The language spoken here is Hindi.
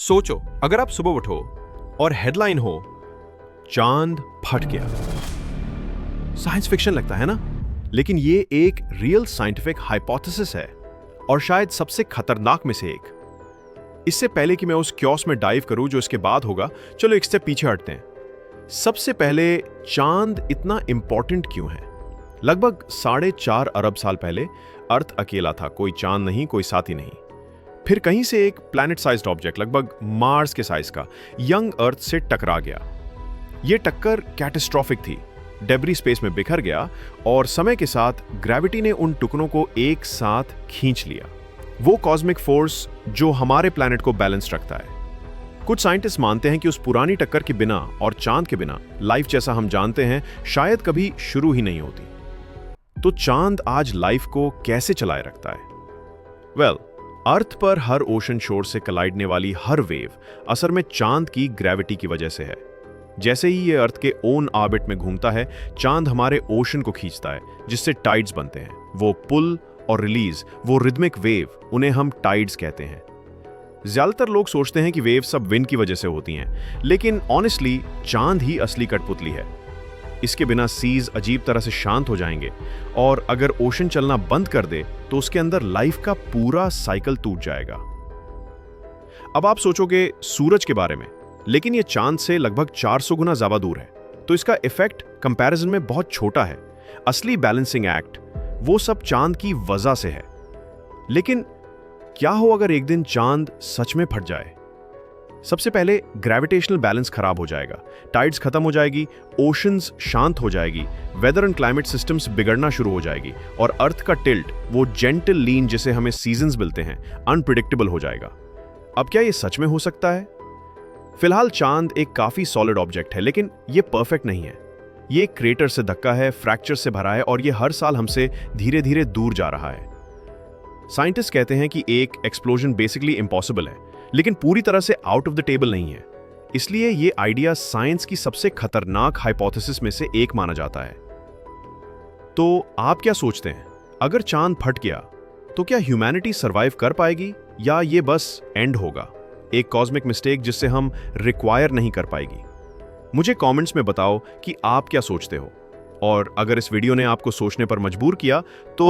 सोचो, अगर आप सुबह उठो और हेडलाइन हो चांद फट गया। साइंस फिक्शन लगता है ना, लेकिन ये एक रियल साइंटिफिक हाइपोथेसिस है और शायद सबसे खतरनाक में से एक। इससे पहले कि मैं उस क्योस में डाइव करूं जो इसके बाद होगा, चलो एक स्टेप पीछे हटते हैं। सबसे पहले, चांद इतना इंपॉर्टेंट क्यों है? लगभग 4.5 अरब साल पहले अर्थ अकेला था, कोई चांद नहीं, कोई साथी नहीं। फिर कहीं से एक प्लैनेट साइज्ड ऑब्जेक्ट, लगभग मार्स के साइज का, यंग अर्थ से टकरा गया। यह टक्कर कैटास्ट्रोफिक थी। डेब्री स्पेस में बिखर गया और समय के साथ ग्रेविटी ने उन टुकड़ों को एक साथ खींच लिया। वो कॉस्मिक फोर्स जो हमारे प्लैनेट को बैलेंस रखता है। कुछ साइंटिस्ट मानते हैं कि उस पुरानी टक्कर के बिना और चांद के बिना लाइफ जैसा हम जानते हैं शायद कभी शुरू ही नहीं होती। तो चांद आज लाइफ को कैसे चलाए रखता है? अर्थ पर हर ओशन शोर से कलाइडने वाली हर वेव असल में चांद की ग्रेविटी की वजह से है। जैसे ही ये अर्थ के ओन ऑर्बिट में घूमता है, चांद हमारे ओशन को खींचता है, जिससे टाइड्स बनते हैं। वो पुल और रिलीज, वो रिदमिक वेव, उन्हें हम टाइड्स कहते हैं। ज्यादातर लोग सोचते हैं कि वेव सब विंड की वजह से होती हैं, लेकिन ऑनेस्टली चांद ही असली कठपुतली है। इसके बिना सीज अजीब तरह से शांत हो जाएंगे और अगर ओशन चलना बंद कर दे तो उसके अंदर लाइफ का पूरा साइकिल टूट जाएगा। अब आप सोचोगे सूरज के बारे में, लेकिन यह चांद से लगभग 400 गुना ज्यादा दूर है, तो इसका इफेक्ट कंपैरिजन में बहुत छोटा है। असली बैलेंसिंग एक्ट वो सब चांद की वजह से है। लेकिन क्या हो अगर एक दिन चांद सच में फट जाए? सबसे पहले ग्रेविटेशनल बैलेंस खराब हो जाएगा, टाइड्स खत्म हो जाएगी, ओशंस शांत हो जाएगी, वेदर एंड क्लाइमेट सिस्टम्स बिगड़ना शुरू हो जाएगी और अर्थ का टिल्ट, वो जेंटल लीन जिसे हमें सीजन्स मिलते हैं, अनप्रिडिक्टेबल हो जाएगा। अब क्या ये सच में हो सकता है? फिलहाल चांद एक काफी सॉलिड ऑब्जेक्ट है, लेकिन ये परफेक्ट नहीं है। ये एक क्रेटर से धक्का है, फ्रैक्चर से भरा है और ये हर साल हमसे धीरे धीरे दूर जा रहा है। साइंटिस्ट कहते हैं कि एक एक्सप्लोजन बेसिकली इम्पॉसिबल है, लेकिन पूरी तरह से आउट ऑफ द टेबल नहीं है। इसलिए ये आइडिया साइंस की सबसे खतरनाक हाइपोथेसिस में से एक माना जाता है। तो आप क्या सोचते हैं, अगर चांद फट गया तो क्या ह्यूमैनिटी सरवाइव कर पाएगी या ये बस एंड होगा, एक कॉस्मिक मिस्टेक जिससे हम रिक्वायर नहीं कर पाएगी? मुझे कमेंट्स में बताओ कि आप क्या सोचते हो, और अगर इस वीडियो ने आपको सोचने पर मजबूर किया तो